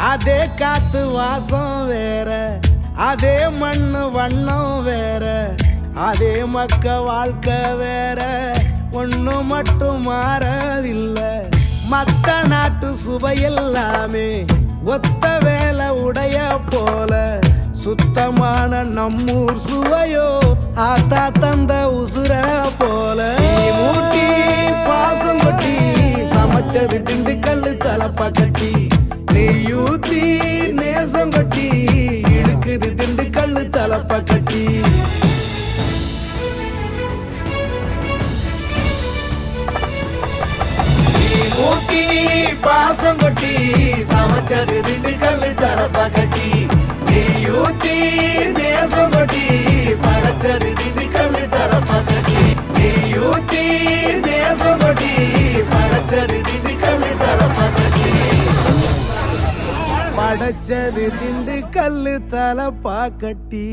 அதே காத்து வாசம் வேற, அதே மண்ணு வண்ணம் வேற, அதே மக்க வாழ்க்கை வேற, ஒண்ணு மட்டும் மாறவில்லை. மத்த நாட்டு சுவையெல்லாமே ஒத்த வேலை உடைய போல, சுத்தமான நம்மூர் சுவையோ ஆத்தா தந்த உசுர போல. மூட்டி பாசம் கொட்டி சமைச்சது திண்டுக்கல்லு தலப்பா கட்டி, நெய்யூத்தி நேசம் கொட்டி இழுக்குது திண்டுக்கல்லு தலப்பா கட்டி. ஊட்டி பாசம் கொட்டி சமைச்சது திண்டுக்கல்லு தலப்பா கட்டி, நெய்யூத்தி நேசம் கொட்டி படைச்சது திண்டுக்கல்லு தலப்பா கட்டி, நெய்யூத்தி நேசம் கொட்டி படைச்சது திண்டுக்கல்லு தலப்பா கட்டி, படைச்சது திண்டுக்கல்லு தலப்பா கட்டி.